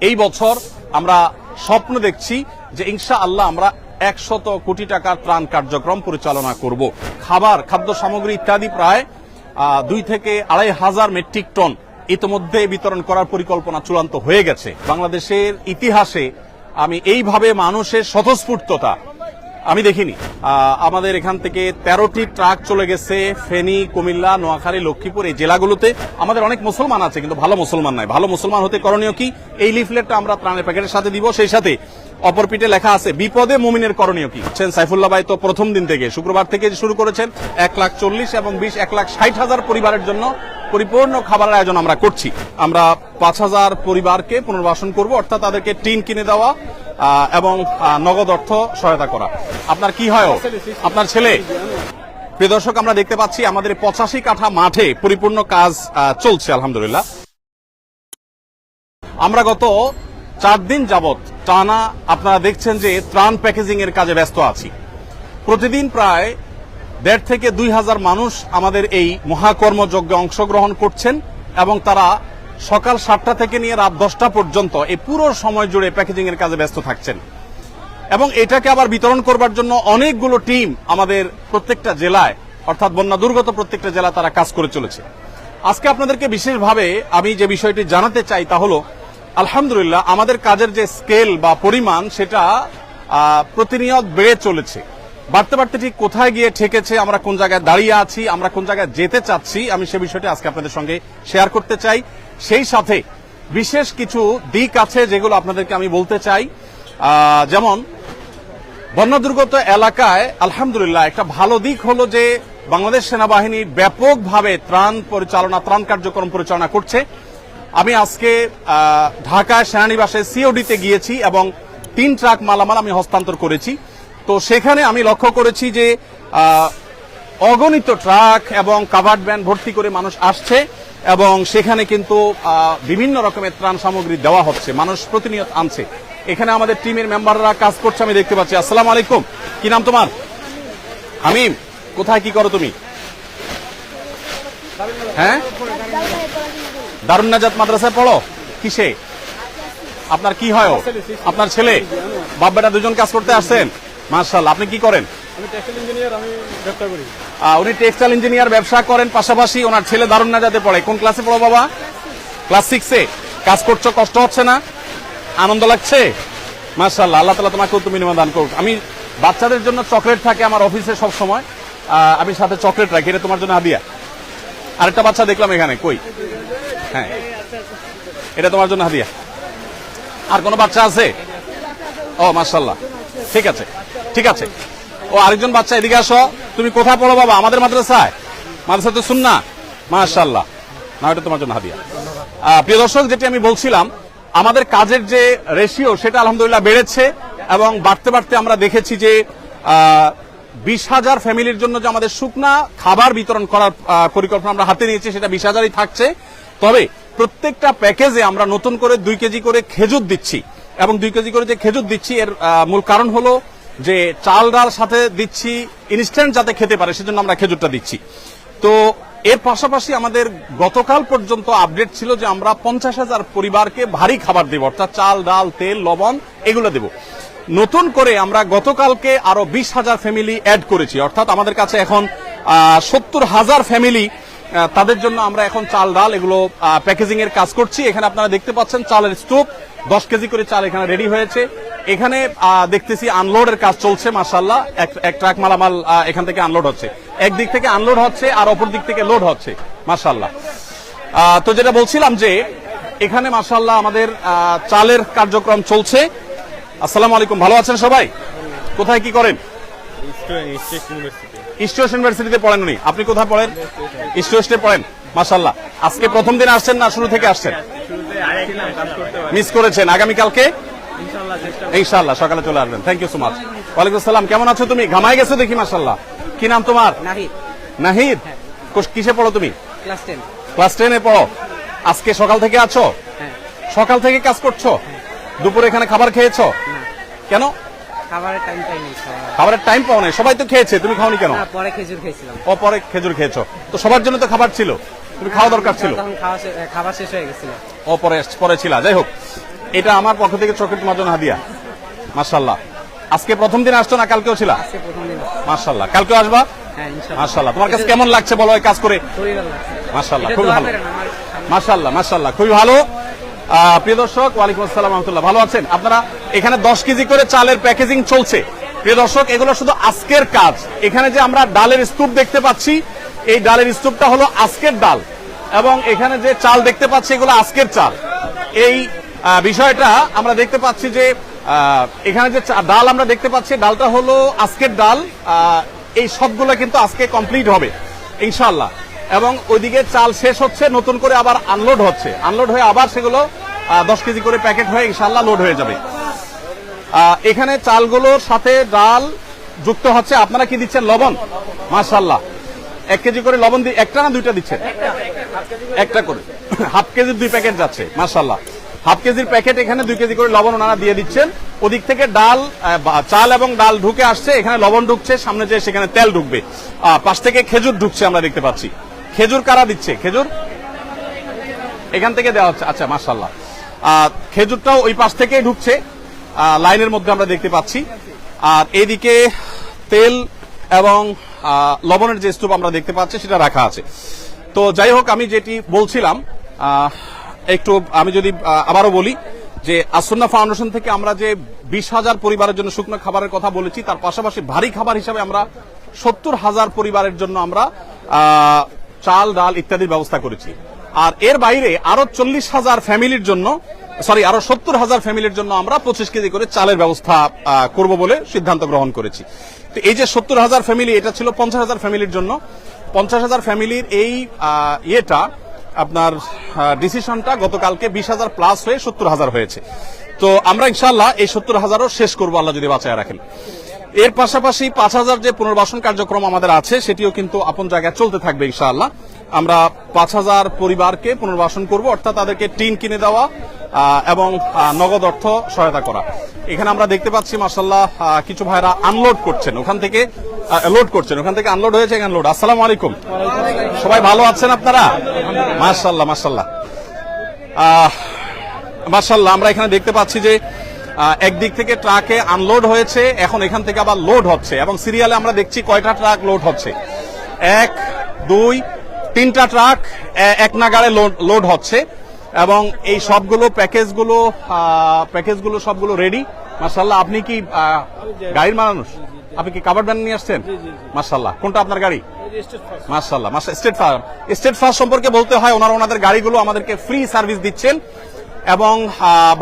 এই বছর আমরা স্বপ্ন দেখছি যে ইনশাআল্লাহ আমরা 100 কোটি টাকার ত্রাণ কার্যক্রম পরিচালনা করব। খাদ্য সামগ্রী ইত্যাদি প্রায় 2 থেকে 2,500 মেট্রিক টন ইতিমধ্যে বিতরণ করার পরিকল্পনা চূড়ান্ত হয়ে গেছে। বাংলাদেশের ইতিহাসে আমি এইভাবে মানুষের স্বতঃস্ফূর্ততা আমি দেখিনি। আমাদের এখান থেকে 13টি ট্রাক চলে গেছে ফেনী, কুমিল্লা, নোয়াখালী, লক্ষ্মীপুর এই জেলাগুলোতে। আমাদের অনেক মুসলমান আছে কিন্তু ভালো মুসলমান নাই। ভালো মুসলমান হতে করণীয় কি? এই লিফলেটটা আমরা ত্রাণের প্যাকেটের সাথে দিব। সেই সাথে অপর পিঠে লেখা আছে বিপদে মুমিনের করণীয় কি। সাইফুল্লাহ ভাই তো প্রথম দিন থেকে শুক্রবার থেকে শুরু করেছেন 1,40,000 এবং 1,60,000 পরিবারের জন্য পরিপূর্ণ খাবারের আয়োজন আমরা করছি। আমরা 5,000 পরিবারকে পুনর্বাসন করব, অর্থাৎ তাদেরকে টিন কিনে দেওয়া এবং নগদ অর্থ সহায়তা করা। আপনার কি হয়? আপনার ছেলে? প্রিয় দর্শক, আমরা দেখতে পাচ্ছি আমাদের 85 কাঠা মাঠে পরিপূর্ণ কাজ চলছে আলহামদুলিল্লাহ। আমরা গত 4 দিন যাবত টানা আপনারা দেখছেন যে ত্রাণ প্যাকেজিং এর কাজে ব্যস্ত আছি। প্রতিদিন প্রায় 1,500 থেকে 2,000 মানুষ আমাদের এই মহাকর্মযজ্ঞে অংশগ্রহণ করছেন এবং তারা সকাল 7টা থেকে নিয়ে রাত 10টা পর্যন্ত এই পুরো সময় জুড়ে প্যাকেজিং এর কাজে ব্যস্ত থাকছেন এবং এটাকে আবার বিতরণ করবার জন্য অনেকগুলো টিম আমাদের প্রত্যেকটা জেলায়, অর্থাৎ বন্যা দুর্গত প্রত্যেকটা জেলা তারা কাজ করে চলেছে। আজকে আপনাদেরকে বিশেষভাবে আমি যে বিষয়টি জানাতে চাই তা হলো আলহামদুলিল্লাহ আমাদের কাজের যে স্কেল বা পরিমাণ সেটা প্রতিনিয়ত বেড়ে চলেছে। বাড়তে বাড়তে ঠিক কোথায় গিয়ে ঠেকেছে, আমরা কোন জায়গায় দাঁড়িয়ে আছি, আমরা কোন জায়গায় যেতে চাচ্ছি, আমি সে বিষয়টি আজকে আপনাদের সঙ্গে শেয়ার করতে চাই। সেই সাথে বিশেষ কিছু দিক আছে যেগুলো আপনাদেরকে আমি বলতে চাই। যেমন বন্যা দুর্গত এলাকায় আলহামদুলিল্লাহ একটা ভালো দিক হলো যে বাংলাদেশ সেনাবাহিনী ব্যাপকভাবে ত্রাণ কার্যক্রম পরিচালনা করছে। আমি আজকে ঢাকায় সেনানিবাসে সিওডিতে গিয়েছি এবং 3 ট্রাক মালামাল আমি হস্তান্তর করেছি। তো সেখানে আমি লক্ষ্য করেছি যে অগণিত ট্রাক এবং কাভার্ড ভ্যান ভর্তি করে মানুষ আসছে এবং সেখানে কিন্তু বিভিন্ন রকমের ত্রাণ সামগ্রী দেওয়া হচ্ছে, মানুষ প্রতিনিয়ত আনছে। এখানে আমাদের টিমের মেম্বাররা কাজ করছে আমি দেখতে পাচ্ছি। আসসালামু আলাইকুম, কি নাম তোমার? হামিম, কোথায় কি করো তুমি? হ্যাঁ, দারুন নাজাত মাদ্রাসায় পড়ো। কিসে? আপনার কি হয়? আপনার ছেলে? বাপ বেটা দুজন কাজ করতে আসছেন, মাশাআল্লাহ। আপনি কি করেন? আমি টেক্সটাইল ইঞ্জিনিয়ার, আমি ব্যবসা করি। উনি টেক্সটাইল ইঞ্জিনিয়ার ব্যবসা করেন, পাশাপাশি ওনার ছেলে দারুন নাজাতে পড়ে। কোন ক্লাসে পড়ো বাবা? ক্লাস 6-এ। কাজ করছো, কষ্ট হচ্ছে না? আনন্দ লাগছে? মাশাআল্লাহ, আল্লাহ তাআলা তোমাকে উত্তম বিনিময় দান করুক। আমি বাচ্চাদের জন্য চকলেট থাকে আমার অফিসে সব সময়, আমি সাথে চকলেট রাখি, এটা তোমার জন্য হাদিয়া। আরেকটা বাচ্চা দেখলাম এখানে, কই? হ্যাঁ, এটা তোমার জন্য হাদিয়া। আর কোন বাচ্চা আছে? ও মাশাআল্লাহ, ঠিক আছে ঠিক আছে। ও আরেকজন বাচ্চা, এদিকে আসো। তুমি কোথায় পড়ো বাবা? আমাদের মাদ্রাসায়? মাদ্রাসাতে সুন্নাহ, মাশাআল্লাহ। না, এটা তোমার জন্য হাদিয়া। প্রিয় দর্শক, যেটি আমি বলছিলাম, আমাদের কাজের যে রেশিও সেটা আলহামদুলিল্লাহ বেড়েছে এবং বাড়তে বাড়তে আমরা দেখেছি যে 20,000 ফ্যামিলির জন্য যে আমাদের শুকনা খাবার বিতরণ করার পরিকল্পনা আমরা হাতে নিয়েছি সেটা 20,000-ই থাকছে। তবে প্রত্যেকটা প্যাকেজে আমরা নতুন করে 2 কেজি করে খেজুর দিচ্ছি এবং 2 কেজি করে যে খেজুর দিচ্ছি এর মূল কারণ হলো যে চাল ডাল সাথে দিচ্ছি ইনস্ট্যান্ট যাতে খেতে পারে, সেজন্য আমরা খেজুরটা দিচ্ছি। তো এর পাশাপাশি আমাদের গতকাল পর্যন্ত আপডেট ছিল যে আমরা 50,000 পরিবারকে ভারী খাবার দেব, অর্থাৎ চাল ডাল তেল লবণ এগুলো দেব। নতুন করে আমরা গতকালকে আরো 20,000 ফ্যামিলি অ্যাড করেছি, অর্থাৎ আমাদের কাছে এখন 70,000 ফ্যামিলি, তাদের জন্য আমরা এখন চাল ডাল এগুলো প্যাকেজিং এর কাজ করছি। এখানে আপনারা দেখতে পাচ্ছেন চালের স্তূপ, 10 কেজি করে চাল এখানে রেডি হয়েছে। এখানে দেখতেছি আনলোডের কাজ চলছে, মাশাআল্লাহ। এক ট্রাক মালামাল এখান থেকে আনলোড হচ্ছে, একদিক থেকে আনলোড হচ্ছে আর অপর দিক থেকে লোড হচ্ছে, মাশাআল্লাহ। তো যেটা বলছিলাম যে এখানে মাশাআল্লাহ আমাদের চালের কার্যক্রম চলছে। আসসালামু আলাইকুম, ভালো আছেন সবাই? কোথায় কি করেন? ইস্ট ওয়েস্ট ইউনিভার্সিটিতে পড়েন উনি। আপনি কোথায় পড়েন? ইস্ট ওয়েস্টে পড়েন, মাশাআল্লাহ। আজকে প্রথম দিন আসছেন না শুরু থেকে আসছেন? মিস করেছেন, আগামীকালকে ইনশাআল্লাহ সকালে চলে আসবেন। Thank you so much. ওয়ালাইকুম আসসালাম, কেমন আছো তুমি? ঘামাই গেছো দেখি, মাশাআল্লাহ। কি নাম তোমার? নাহিদ। নাহিদ, কিসে পড়ো তুমি? ক্লাস 10। ক্লাস 10-এ পড়ো। আজকে সকাল থেকে আছো? সকাল থেকে কাজ করছো? দুপুরে এখানে খাবার খেয়েছো? কেন? খাবারের টাইম পাইনি। খাবারের টাইম পাও নাই? সবাই তো খেয়েছে, তুমি খাওনি কেন? পরে খেজুর খেয়েছিলাম। ও, পরে খেজুর খেয়েছো। তো সবার জন্য তো খাবার ছিল, তুমি খাওয়া দরকার ছিল। খাবার শেষ হয়ে গেছিল। ও, পরে ছিল। যাই হোক, এটা আমার পক্ষ থেকে চকলেট তোমার জন্য হাদিয়া। মাশাআল্লাহ। আজকে প্রথম দিন আসছো না কালকেও ছিল? আজকে প্রথম দিন। মাশাআল্লাহ। কালকেও আসবা? হ্যাঁ ইনশাআল্লাহ। মাশাআল্লাহ। তোমার কাছে কেমন লাগছে বলো এই কাজ করে? খুবই ভালো লাগছে। মাশাআল্লাহ, এটা খুবই দোয়া ভালো। করেন আমার মাশাআল্লাহ, মাশাআল্লাহ, খুবই ভালো। প্রিয় দর্শক, ওয়ালাইকুম আসসালাম রাহমাতুল্লাহ, ভালো আছেন আপনারা? এখানে 10 কেজি করে চালের প্যাকেজিং চলছে। প্রিয় দর্শক, এগুলো শুধু আজকের কাজ। এখানে যে আমরা ডালের স্তূপ দেখতে পাচ্ছি, এই ডালের স্তূপটা হলো আজকের ডাল, এবং এখানে যে চাল দেখতে পাচ্ছি এগুলো আজকের চাল। এই বিষয়টা আমরা দেখতে পাচ্ছি যে এখানে যে ডাল আমরা দেখতে পাচ্ছি, ডালটা হলো আজকের ডাল। এই সবগুলো কিন্তু আজকে কমপ্লিট হবে ইনশাআল্লাহ, এবং ওইদিকে চাল শেষ হচ্ছে, নতুন করে আবার আনলোড হচ্ছে, আনলোড হয়ে আবার সেগুলো 10 কেজি করে প্যাকেট হয়ে ইনশাআল্লাহ লোড হয়ে যাবে। এখানে চালগুলোর সাথে ডাল যুক্ত হচ্ছে। আপনারা কি দিচ্ছেন? লবণ। মাশাআল্লাহ। 1 কেজি করে লবণ দিয়ে একটা না দুইটা দিচ্ছেন? একটা করে। হাফ কেজির 2 প্যাকেট যাচ্ছে। মাশাআল্লাহ। হাফ কেজির প্যাকেট এখানে 2 কেজি করে লবণ ওনারা দিয়ে দিচ্ছেন। ওদিক থেকে ডাল, চাল এবং ডাল ঢুকে আসছে, এখানে লবণ ঢুকছে, সামনে যে সেখানে তেল ঢুকবে, পাশ থেকে খেজুর ঢুকছে আমরা দেখতে পাচ্ছি। খেজুর কারা দিচ্ছে? খেজুর এখান থেকে দেওয়া হচ্ছে। আচ্ছা, মাশাআল্লাহ। খেজুরটাও ওই পাশ থেকেই ঢুকছে, লাইনের মধ্যে আমরা দেখতে পাচ্ছি। আর এইদিকে তেল এবং লবণের যে স্তূপ আমরা দেখতে পাচ্ছি সেটা রাখা আছে। তো যাই হোক, আমি যেটি বলছিলাম, একটু আমি যদি আবারও বলি যে আসুন্না ফাউন্ডেশন থেকে আমরা যে 20,000 পরিবারের জন্য শুকনো খাবারের কথা বলেছি, তার পাশাপাশি ভারী খাবার হিসাবে আমরা 70,000 পরিবারের জন্য আমরা চাল, ডাল ইত্যাদির ব্যবস্থা করেছি। আর এর বাইরে আরো 40,000 ফ্যামিলির জন্য, আরো 70,000 ফ্যামিলির জন্য আমরা 25 কেজি করে চালের ব্যবস্থা করব বলে সিদ্ধান্ত গ্রহণ করেছি। তো এই যে 70,000 ফ্যামিলি, এটা ছিল 50,000 ফ্যামিলির জন্য। 50,000 ফ্যামিলির এই ইয়েটা আপনার ডিসিশনটা গতকালকে 20,000 প্লাস হয়ে 70,000 হয়েছে। তো আমরা ইনশাআল্লাহ এই 70,000ও শেষ করবো, আল্লাহ যদি বাঁচায় রাখেন। এর পাশাপাশি 5,000 যে পুনর্বাসন কার্যক্রম আমাদের আছে, সেটিও কিন্তু আপন জায়গায় চলতে থাকবে ইনশাআল্লাহ। আমরা 5,000 পরিবারকে পুনর্বাসন করব, অর্থাৎ তাদেরকে টিন কিনে দেওয়া এবং নগদ অর্থ সহায়তা করা। এখানে আমরা দেখতে পাচ্ছি মাশাআল্লাহ কিছু ভাইরা আনলোড করছেন, ওখান থেকে লোড করছেন, ওখান থেকে আনলোড হয়েছে, এখানে লোড। আসসালামু আলাইকুম, সবাই ভালো আছেন আপনারা? মাশাআল্লাহ, মাশাআল্লাহ, মাশাআল্লাহ। আমরা এখানে দেখতে পাচ্ছি যে একদিক থেকে ট্রাকে আনলোড হয়েছে, এখন এখান থেকে আবার লোড হচ্ছে, এবং সিরিয়ালে আমরা দেখছি কয়টা ট্রাক লোড হচ্ছে। 1, 2, 3টা ট্রাক এক নাগাড়ে লোড হচ্ছে, এবং এই সবগুলো প্যাকেজগুলো সবগুলো রেডি। মাশাআল্লাহ। আপনি কি গাড়ির মানুষ? আপনি কি কাভার্ড ভ্যান নিয়ে আসছেন? মাশাআল্লাহ। কোনটা আপনার গাড়ি? মাশাআল্লাহ, মাশাআল্লাহ। স্টেট ফার্স্ট সম্পর্কে বলতে হয়, ওনাদের গাড়িগুলো আমাদেরকে ফ্রি সার্ভিস দিচ্ছেন, এবং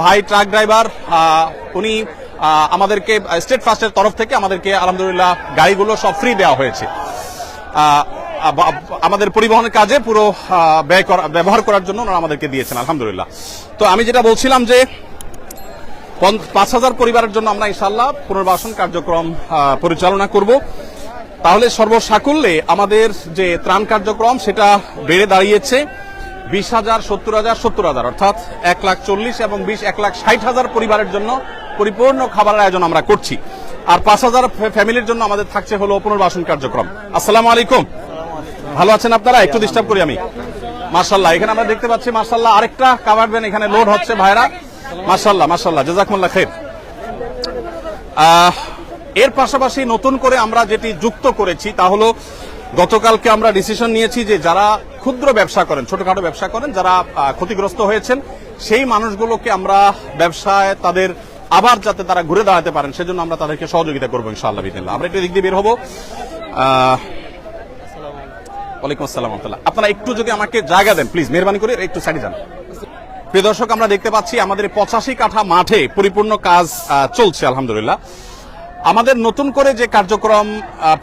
ভাই ট্রাক ড্রাইভার উনি আমাদেরকে স্টেট ফার্স্টের তরফ থেকে আমাদেরকে আলহামদুলিল্লাহ গাড়িগুলো সব ফ্রি দেওয়া হয়েছে আমাদের পরিবহনের কাজে পুরো ব্যবহার করার জন্য ওনারা আমাদেরকে দিয়েছেন আলহামদুলিল্লাহ। তো আমি যেটা বলছিলাম যে 5,000 পরিবারের জন্য আমরা ইনশাআল্লাহ পুনর্বাসন কার্যক্রম পরিচালনা করব। তাহলে সর্বসাকুল্যে আমাদের যে ত্রাণ কার্যক্রম সেটা বেড়ে দাঁড়িয়েছে 20,000, 70,000, 70,000, অর্থাৎ 1,40,000 এবং 1,60,000 পরিবারের জন্য পরিপূর্ণ খাবারের আয়োজন আমরা করছি। আর 5,000 ফ্যামিলির জন্য আমাদের থাকছে হলো পুনর্বাসন কার্যক্রম। আসসালামু আলাইকুম, ভালো আছেন আপনারা? একটু ডিস্টার্ব করি আমি। মাশাআল্লাহ। এখানে আমরা দেখতে পাচ্ছি মাশাআল্লাহ আরেকটা কাভার্ড ভ্যান এখানে লোড হচ্ছে ভাইরা। মাশাআল্লাহ, মাশাআল্লাহ, জাযাকুমুল্লাহ খাইর। এর পাশাপাশি নতুন করে আমরা যেটি যুক্ত করেছি তা হলো, গতকালকে আমরা ডিসিশন নিয়েছি যে যারা ক্ষুদ্র ব্যবসা করেন, ছোটখাটো ব্যবসা করেন, যারা ক্ষতিগ্রস্ত হয়েছেন, সেই মানুষগুলোকে আমরা ব্যবসায় তাদের আবার যাতে তারা ঘুরে দাঁড়াতে পারেন সেজন্য আমরা তাদেরকে সহযোগিতা করবো ইনশাআল্লাহ বিদিনিল্লাহ। আমরা একটু দিক দিয়ে বের হবো। ওয়ালাইকুম আসসালাম। আপনারা একটু যদি আমাকে জায়গা দেন প্লিজ, মেহরবানি করে একটু সাইডে যান। প্রিয় দর্শক, আমরা দেখতে পাচ্ছি আমাদের 85 কাঠা মাঠে পরিপূর্ণ কাজ চলছে আলহামদুলিল্লাহ। আমাদের নতুন করে যে কার্যক্রম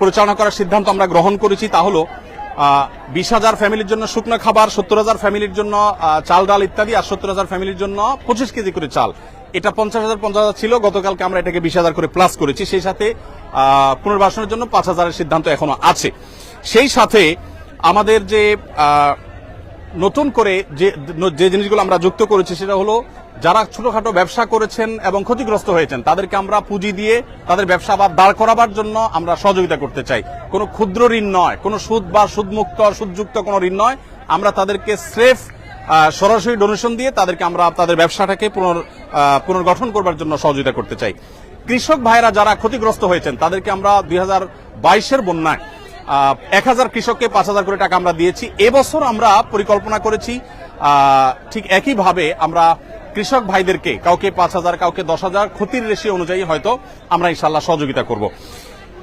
পরিচালনা করার সিদ্ধান্ত আমরা গ্রহণ করেছি তা হলো 20,000 ফ্যামিলির জন্য শুকনো খাবার, 70,000 ফ্যামিলির জন্য চাল, ডাল ইত্যাদি, আর 70,000 ফ্যামিলির জন্য 25 কেজি করে চাল। এটা 50,000 ছিল, গতকালকে আমরা এটাকে 20,000 করে প্লাস করেছি। সেই সাথে পুনর্বাসনের জন্য 5,000-এর সিদ্ধান্ত এখনো আছে। সেই সাথে আমাদের যে নতুন করে যে জিনিসগুলো আমরা যুক্ত করেছি সেটা হলো, যারা ছোটখাটো ব্যবসা করেছেন এবং ক্ষতিগ্রস্ত হয়েছেন তাদেরকে আমরা পুঁজি দিয়ে তাদের ব্যবসা আবার দাঁড় করাবার জন্য আমরা সহযোগিতা করতে চাই। কোনো ক্ষুদ্র ঋণ নয়, কোনো সুদ বা সুদমুক্ত সুদযুক্ত কোনো ঋণ নয়। আমরা তাদেরকে স্রেফ সরাসরি ডোনেশন দিয়ে তাদেরকে আমরা তাদের ব্যবসাটাকে পুনর্গঠন করবার জন্য সহযোগিতা করতে চাই। কৃষক ভাইরা যারা ক্ষতিগ্রস্ত হয়েছেন তাদেরকে আমরা 2022-এর বন্যায় 1000 কৃষককে 5000 করে টাকা আমরা দিয়েছি। এবছর আমরা পরিকল্পনা করেছি ঠিক একইভাবে আমরা কৃষক ভাইদেরকে কাউকে 5000 কাউকে 10,000 ক্ষতির রেশিও অনুযায়ী হয়তো আমরা ইনশাআল্লাহ সহযোগিতা করব।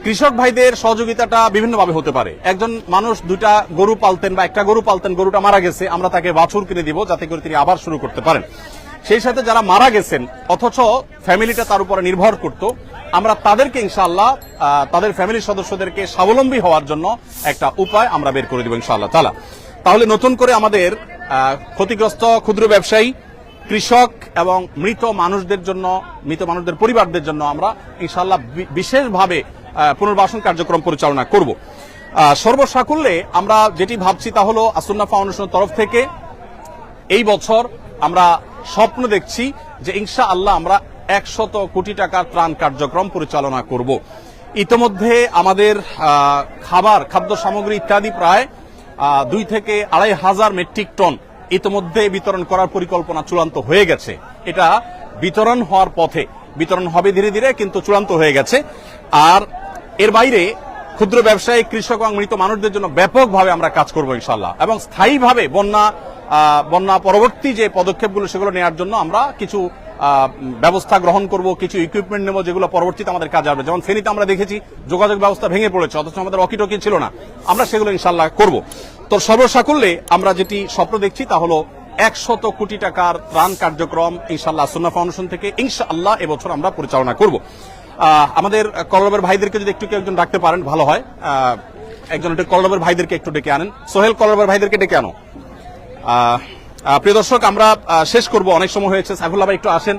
কৃষক ভাইদের সহযোগিতাটা বিভিন্নভাবে হতে পারে। একজন মানুষ 2টা গরু পালতেন বা একটা গরু পালতেন, গরুটা মারা গেছে, আমরা তাকে বাছুর কিনে দিব যাতে করে তিনি আবার শুরু করতে পারেন। সেই সাথে যারা মারা গেছেন অথচ ফ্যামিলিটা তার উপরে নির্ভর করত, আমরা তাদেরকে ইনশাআল্লাহ তাদের ফ্যামিলির সদস্যদেরকে স্বাবলম্বী হওয়ার জন্য একটা উপায় আমরা বের করে দিব ইনশাআল্লাহ তাআলা। তাহলে নতুন করে আমাদের ক্ষতিগ্রস্ত ক্ষুদ্র ব্যবসায়ী, কৃষক এবং মৃত মানুষদের পরিবারদের জন্য আমরা ইনশাআল্লাহ বিশেষভাবে পুনর্বাসন কার্যক্রম পরিচালনা করব। সর্বসাকুল্যে আমরা যেটি ভাবছি তা হলো আসুন্নাহ ফাউন্ডেশনের তরফ থেকে এই বছর আমরা স্বপ্ন দেখছি যে ইনশাআল্লাহ আমরা 100 কোটি টাকার ত্রাণ কার্যক্রম পরিচালনা করব। ইতোমধ্যে আমাদের খাদ্য সামগ্রী ইত্যাদি প্রায় 2 থেকে 2,500 মেট্রিক টন ইতোমধ্যে বিতরণ করার পরিকল্পনা চূড়ান্ত হয়ে গেছে। এটা বিতরণ হওয়ার পথে, বিতরণ হবে ধীরে ধীরে, কিন্তু চূড়ান্ত হয়ে গেছে। আর এর বাইরে ক্ষুদ্র ব্যবসায়ী, কৃষক এবং মৃত মানুষদের জন্য ব্যাপকভাবে আমরা কাজ করব ইনশাআল্লাহ, এবং স্থায়ীভাবে বন্যা পরবর্তী যে পদক্ষেপগুলো সেগুলো নেওয়ার জন্য আমরা কিছু ব্যবস্থা গ্রহণ করব, কিছু ইকুইপমেন্ট নেব যেগুলো পরবর্তীতে আমাদের কাজে আসবে। যেমন ফেনীতে আমরা দেখেছি যোগাযোগ ব্যবস্থা ভেঙে পড়েছে, অথচ আমাদের অকিটকি ছিল না, আমরা সেগুলো ইনশাআল্লাহ করব। তো সর্বসাকুল্যে আমরা যেটি স্বপ্ন দেখছি তা হলো 100 কোটি টাকার ত্রাণ কার্যক্রম ইনশাআল্লাহ আসুন্নাহ ফাউন্ডেশন থেকে ইনশাআল্লাহ এবছর আমরা পরিচালনা করব। আমাদের কলরবের ভাইদেরকে যদি একজন ডাকতে পারেন ভালো হয়। একজন কলরবের ভাইদেরকে একটু ডেকে আনেন। সোহেল, কলরবের ভাইদেরকে ডেকে আনো। প্রিয় দর্শক, আমরা শেষ করব, অনেক সময় হয়েছে। সাইফুল্লাহ ভাই একটু আসেন,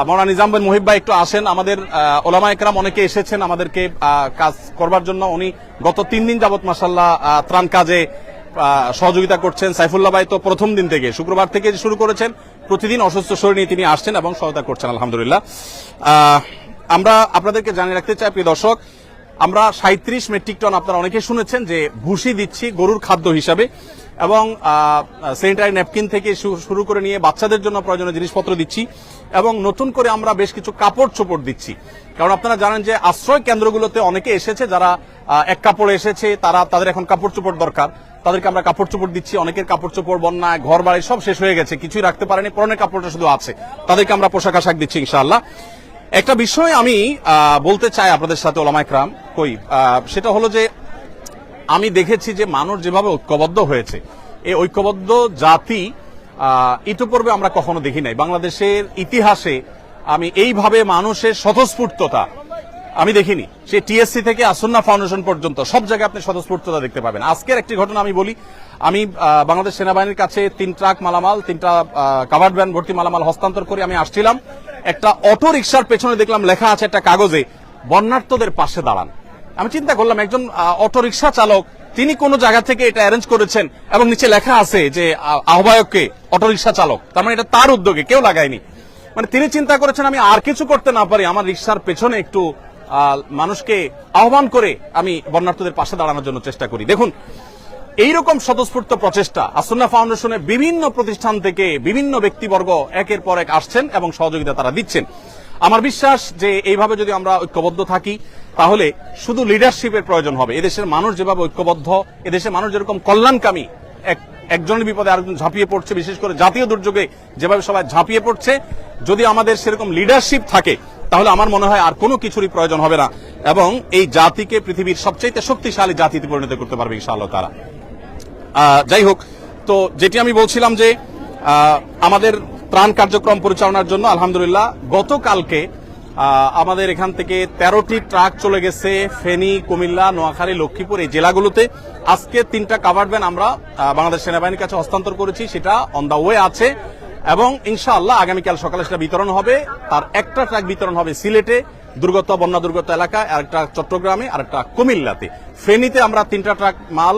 মাওলানা নিজাম বিন মুহিব ভাই একটু আসেন। আমাদের ওলামা একরাম অনেকে এসেছেন আমাদেরকে কাজ করবার জন্য। উনি গত 3 দিন যাবত মাশাআল্লাহ ত্রাণ কাজে সহযোগিতা করছেন। সাইফুল্লাহ ভাই তো প্রথম দিন থেকে, শুক্রবার থেকে শুরু করেছেন, প্রতিদিন অসুস্থ শরীর নিয়ে তিনি আসছেন এবং সহায়তা করছেন আলহামদুলিল্লাহ। আমরা আপনাদেরকে জানিয়ে রাখতে চাই প্রিয় দর্শক, আমরা 37 মেট্রিক টন, আপনারা অনেকে শুনেছেন যে ভুসি দিচ্ছি গরুর খাদ্য হিসাবে, এবং স্যানিটারি ন্যাপকিন থেকে শুরু করে নিয়ে বাচ্চাদের জন্য প্রয়োজনীয় জিনিসপত্র দিচ্ছি, এবং নতুন করে আমরা বেশ কিছু কাপড় চোপড় দিচ্ছি। কারণ আপনারা জানেন যে আশ্রয় কেন্দ্রগুলোতে অনেকে এসেছে যারা এক কাপড়ে এসেছে, তাদের এখন কাপড় চোপড় দরকার, তাদেরকে আমরা কাপড় চোপড় দিচ্ছি। অনেকের কাপড় চোপড় বন্যায় ঘর বাড়ি সব শেষ হয়ে গেছে, কিছুই রাখতে পারেনি, পরনের কাপড়টা শুধু আছে, তাদেরকে আমরা পোশাক আশাক দিচ্ছি ইনশাআল্লাহ। একটা বিষয় আমি বলতে চাই আপনাদের সাথে ওলামা একরাম, সেটা হলো যে আমি দেখেছি যে মানুষ যেভাবে ঐক্যবদ্ধ হয়েছে, এই ঐক্যবদ্ধ জাতি ইতিপূর্বে আমরা কখনো দেখি নাই। বাংলাদেশের ইতিহাসে আমি এইভাবে মানুষের স্বতঃস্ফূর্ততা আমি দেখিনি। সে টিএসসি থেকে আসুন্নাহ ফাউন্ডেশন পর্যন্ত সব জায়গায় আপনি স্বতঃস্ফূর্ততা দেখতে পাবেন। আজকের একটি ঘটনা আমি বলি। আমি বাংলাদেশ সেনাবাহিনীর কাছে 3 ট্রাক মালামাল, 3টা কাভার্ড ভ্যান ভর্তি মালামাল হস্তান্তর করে আমি আসছিলাম। একটা অটো রিকশার পেছনে দেখলাম লেখা আছে একটা কাগজে, বন্যার্তদের পাশে দাঁড়ান। আমি চিন্তা করলাম একজন অটো রিকশা চালক তিনি কোন জায়গা থেকে এটা অ্যারেঞ্জ করেছেন, এবং নিচে লেখা আছে যে আহ্বায়ককে অটো রিকশা চালক, তার মানে এটা তার উদ্যোগে, কেউ লাগায়নি। মানে তিনি চিন্তা করেছেন আমি আর কিছু করতে না পারি, আমার রিকশার পেছনে একটু মানুষকে আহ্বান করে আমি বন্যার্তদের পাশে দাঁড়ানোর জন্য চেষ্টা করি। দেখুন, এইরকম স্বতঃস্ফূর্ত প্রচেষ্টা আসুন্নাহ ফাউন্ডেশনের বিভিন্ন প্রতিষ্ঠান থেকে বিভিন্ন ব্যক্তিবর্গ একের পর এক আসছেন এবং সহযোগিতা তারা দিচ্ছেন। আমার বিশ্বাস যে এইভাবে যদি আমরা ঐক্যবদ্ধ থাকি তাহলে শুধু লিডারশিপের প্রয়োজন হবে। এদেশের মানুষ যেভাবে ঐক্যবদ্ধ, এদেশের মানুষ যেরকম কল্যাণকামী, একজনের বিপদে আরেকজন ঝাঁপিয়ে পড়ছে, বিশেষ করে জাতীয় দুর্যোগে যেভাবে সবাই ঝাঁপিয়ে পড়ছে, যদি আমাদের সেরকম লিডারশিপ থাকে তাহলে আমার মনে হয় আর কোনো কিছুরই প্রয়োজন হবে না, এবং এই জাতিকে পৃথিবীর সবচেয়ে শক্তিশালী জাতিতে পরিণত করতে পারবে ইনশাআল্লাহ তারা। যাই হোক, তো যেটি আমি বলছিলাম যে আমাদের ত্রাণ কার্যক্রম পরিচালনার জন্য আলহামদুলিল্লাহ গতকালকে আমাদের এখান থেকে 13টি ট্রাক চলে গেছে ফেনী, কুমিল্লা, নোয়াখালী, লক্ষ্মীপুর এই জেলাগুলোতে। আজকে 3টা কাভার্ড ভ্যান আমরা বাংলাদেশ সেনাবাহিনীর কাছে হস্তান্তর করেছি, সেটা অন দা ওয়ে আছে, এবং ইনশাআল্লাহ আগামীকাল সকালে সেটা বিতরণ হবে। তার একটা ট্রাক বিতরণ হবে সিলেটে বন্যা দুর্গত এলাকায়, আর একটা চট্টগ্রামে, আর একটা কুমিল্লাতে। ফেনীতে আমরা 3টা ট্রাক মাল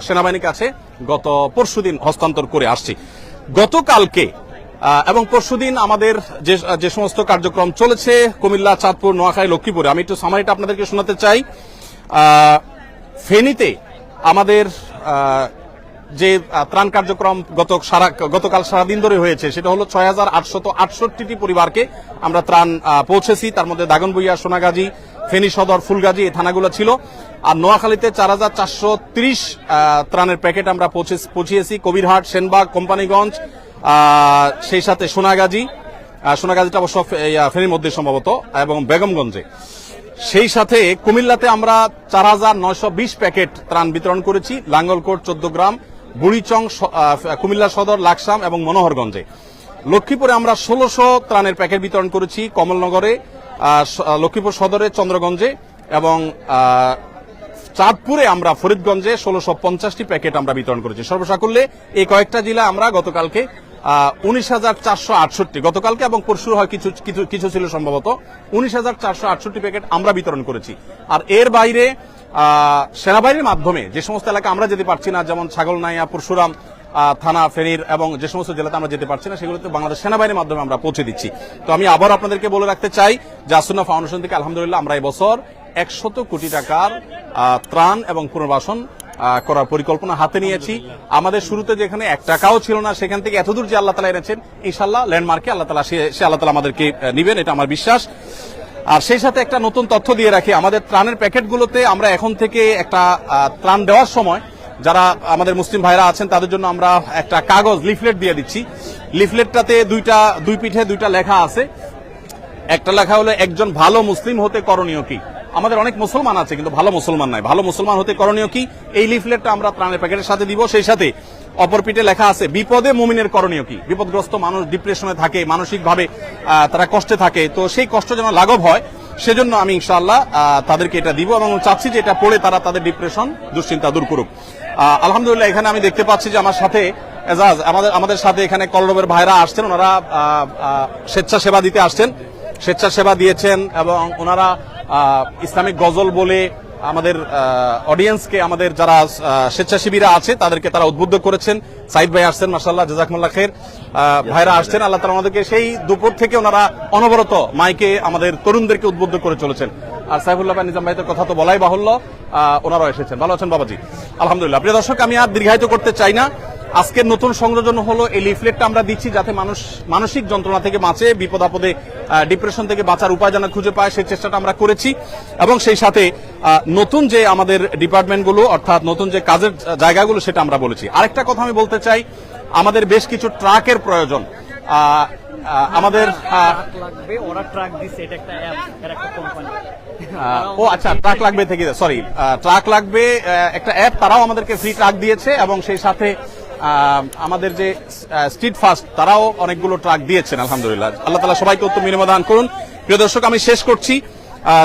সেনাবাহিনীর কাছে গত পরশুদিন হস্তান্তর করে আসছি। গতকালকে এবং পরশুদিন আমাদের যে সমস্ত কার্যক্রম চলেছে কুমিল্লা, চাঁদপুর, নোয়াখালী, লক্ষ্মীপুরে, আমি একটু সামারিটা আপনাদেরকে শোনাতে চাই। ফেনীতে আমাদের যে ত্রাণ কার্যক্রম গতকাল সারাদিন ধরে হয়েছে সেটা হলো 6,868টি পরিবারকে আমরা ত্রাণ পৌঁছেছি। তার মধ্যে দাগনভূঞা, সোনাগাজী, ফেনী সদর, ফুলগাজী এই থানাগুলো ছিল। আর নোয়াখালীতে 4,430 ত্রাণের প্যাকেট আমরা পৌঁছিয়েছি। কবিরহাট, সেনবাগ, কোম্পানিগঞ্জ, সেই সাথে সোনাগাজীটা অবশ্য ফেনীর মধ্যে সম্ভবত, এবং বেগমগঞ্জে। সেই সাথে কুমিল্লাতে আমরা 4,920 প্যাকেট ত্রাণ বিতরণ করেছি। লাঙ্গলকোট, 14 গ্রাম, বুড়িচং, কুমিল্লা সদর, লাকসাম এবং মনোহরগঞ্জে। লক্ষ্মীপুরে আমরা 1600 ত্রাণের প্যাকেট বিতরণ করেছি। কমলনগরে, লক্ষ্মীপুর সদরে, চন্দ্রগঞ্জে এবং চাঁদপুরে আমরা ফরিদগঞ্জে 1650টি প্যাকেট আমরা বিতরণ করেছি। সর্বসাকুল্যে এই কয়েকটা জেলা আমরা গতকালকে 19,468 গতকালকে এবং পরশু হয় কিছু ছিল সম্ভবত 19,468 প্যাকেট আমরা বিতরণ করেছি। আর এর বাইরে সেনাবাহিনীর মাধ্যমে যে সমস্ত এলাকা আমরা যেতে পারছি না, যেমন ছাগলনাইয়া, পরশুরাম থানা, ফেনীর এবং যে সমস্ত জেলাতে আমরা যেতে পারছি না, সেগুলোতে বাংলাদেশ সেনাবাহিনীর মাধ্যমে আমরা পৌঁছে দিচ্ছি। তো আমি আবার আপনাদেরকে বলে রাখতে চাই যে আসুন্না ফাউন্ডেশন থেকে আলহামদুলিল্লাহ আমরা এবছর 100 কোটি টাকার ত্রাণ এবং পুনর্বাসন করার পরিকল্পনা হাতে নিয়েছি। আমাদের শুরুতে যেখানে 1 টাকাও ছিল না, সেখান থেকে এতদূর যে আল্লাহ তাআলা এনেছেন, ইনশাআল্লাহ ল্যান্ডমার্কে আল্লাহ তাআলা আমাদেরকে নিবেন, এটা আমার বিশ্বাস। আর সেই সাথে একটা নতুন তথ্য দিয়ে রাখি, আমাদের ত্রাণের প্যাকেটগুলোতে আমরা এখন থেকে একটা ত্রাণ দেওয়ার সময় যারা আমাদের মুসলিম ভাইরা আছেন তাদের জন্য আমরা একটা কাগজ লিফলেট দিয়ে দিচ্ছি। লিফলেটটাতে দুই পিঠে দুইটা লেখা আছে। একটা লেখা হলো একজন ভালো মুসলিম হতে করণীয় কি। আমাদের অনেক মুসলমান আছে কিন্তু ভালো মুসলমান নাই। ভালো মুসলমান হতে করণীয় কি, এই লিফলেটটা আমরা ত্রাণের প্যাকেটের সাথে দিব। সেই সাথে অপর পিঠে লেখা আছে বিপদে মুমিনের করণীয় কি। বিপদগ্রস্ত মানুষ ডিপ্রেশনে থাকে, মানসিকভাবে তারা কষ্টে থাকে, তো সেই কষ্ট যেন লাঘব হয় সেজন্য আমি ইনশাআল্লাহ তাদেরকে এটা দিব এবং চাচ্ছি যে এটা পড়ে তারা তাদের ডিপ্রেশন, দুশ্চিন্তা দূর করুক। আলহামদুলিল্লাহ এখানে আমি দেখতে পাচ্ছি যে আমার সাথে এজাজ, আমাদের সাথে এখানে কলরবের ভাইরা আসছেন, ওনারা স্বেচ্ছাসেবা দিতে আসছেন, স্বেচ্ছাসেবা দিয়েছেন এবং ওনারা ইসলামিক গজল বলে আমাদের অডিয়েন্সকে, আমাদের যারা স্বেচ্ছাসেবীরা আছে তাদেরকে তারা উদ্বুদ্ধ করেছেন। সাইদ ভাই আসছেন, মাশাআল্লাহ, জাযাকুমুল্লাহ খাইর। ভাইরা আসছেন, আল্লাহ তাআলা আমাদেরকে সেই দুপুর থেকে ওনারা অনবরত মাইকে আমাদের তরুণদেরকে উদ্বুদ্ধ করে চলেছেন। আর সাইফুল্লাহ ভাই, নিজাম ভাইদের কথা তো বলাই বাহুল্য, ওনারাও এসেছেন। ভালো আছেন বাবাজি? আলহামদুলিল্লাহ। প্রিয় দর্শক, আমি আর দীর্ঘায়িত করতে চাই না। আজকের নতুন সংযোজন হলো এই লিফলেটটা আমরা দিচ্ছি যাতে মানুষ মানসিক যন্ত্রণা থেকে বাঁচে, বিপদ আপদে ডিপ্রেশন থেকে বাঁচার উপায় যেন খুঁজে পায়, সেই চেষ্টাটা আমরা করেছি। এবং সেই সাথে নতুন যে আমাদের ডিপার্টমেন্টগুলো, অর্থাৎ নতুন যে কাজের জায়গাগুলো, সেটা আমরা বলেছি। আরেকটা কথা আমি বলতে চাই, আমাদের বেশ কিছু ট্রাকের প্রয়োজন। আমাদের লাগবে, ওরা ট্রাক দিছে, এটা একটা অ্যাপ, এর একটা কোম্পানি। ও আচ্ছা, ট্রাক লাগবে থেকে, সরি, ট্রাক লাগবে একটা অ্যাপ, তারাও আমাদেরকে ফ্রি ট্রাক দিয়েছে এবং সেই সাথে আমাদের যে স্ট্রিট ফাস্ট তারাও অনেকগুলো ট্রাক দিয়েছেন। আলহামদুলিল্লাহ, আল্লাহ তাআলা সবাইকে উত্তম বিনিময় দান করুন। প্রিয় দর্শক, আমি শেষ করছি।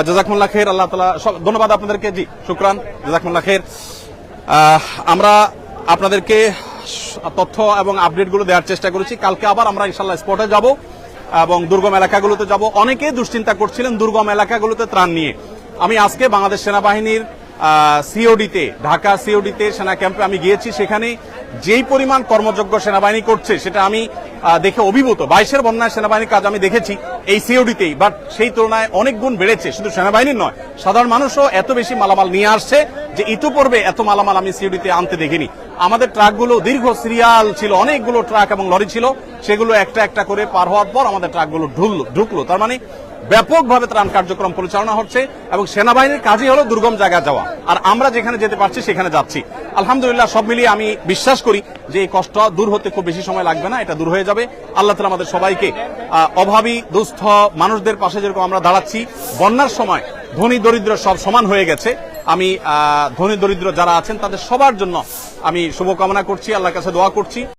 জাযাকুমুল্লাহ খাইর, আল্লাহ তাআলা ধন্যবাদ আপনাদেরকে। জি, শুকরান, জাযাকুমুল্লাহ খাইর। আমরা আপনাদেরকে তথ্য এবং আপডেটগুলো দেওয়ার চেষ্টা করেছি। কালকে আবার আমরা ইনশাআল্লাহ স্পটে যাব এবং দুর্গম এলাকাগুলোতে যাব। অনেকে দুশ্চিন্তা করছিলেন দুর্গম এলাকাগুলোতে ত্রাণ নিয়ে। আমি আজকে বাংলাদেশ সেনাবাহিনীর সিওডিতে, ঢাকা সিওডিতে সেনা ক্যাম্পে আমি গিয়েছি। সেখানে যেই পরিমাণ কর্মযোগ্য সেনাবাহিনী করছে সেটা আমি দেখে অভিভূত। 22-এর বন্যায় সেনাবাহিনীর কাজ আমি দেখেছি এই সিওডিতেই, বাট সেই তুলনায় অনেক গুণ বেড়েছে। শুধু সেনাবাহিনীর নয়, সাধারণ মানুষও এত বেশি মালামাল নিয়ে আসছে যে ইতিপূর্বে এত মালামাল আমি সিওডিতে আনতে দেখিনি। আমাদের ট্রাকগুলো দীর্ঘ সিরিয়াল ছিল, অনেকগুলো ট্রাক এবং লরি ছিল, সেগুলো একটা একটা করে পার হওয়ার পর আমাদের ট্রাকগুলো ঢুকলো। তার মানে ব্যাপকভাবে ত্রাণ কার্যক্রম পরিচালনা হচ্ছে এবং সেনাবাহিনীর কাজই হলো দুর্গম জায়গায় যাওয়া, আর আমরা যেখানে যেতে পারছি সেখানে যাচ্ছি। আলহামদুলিল্লাহ, সব মিলিয়ে আমি বিশ্বাস করি যে এই কষ্ট দূর হতে খুব বেশি সময় লাগবে না, এটা দূর হয়ে যাবে। আল্লাহ তাআলা আমাদের সবাইকে অভাবী দুস্থ মানুষদের পাশে যেরকম আমরা দাঁড়াচ্ছি, বন্যার সময় ধনী দরিদ্র সব সমান হয়ে গেছে। আমি ধনী দরিদ্র যারা আছেন তাদের সবার জন্য আমি শুভকামনা করছি, আল্লাহর কাছে দোয়া করছি।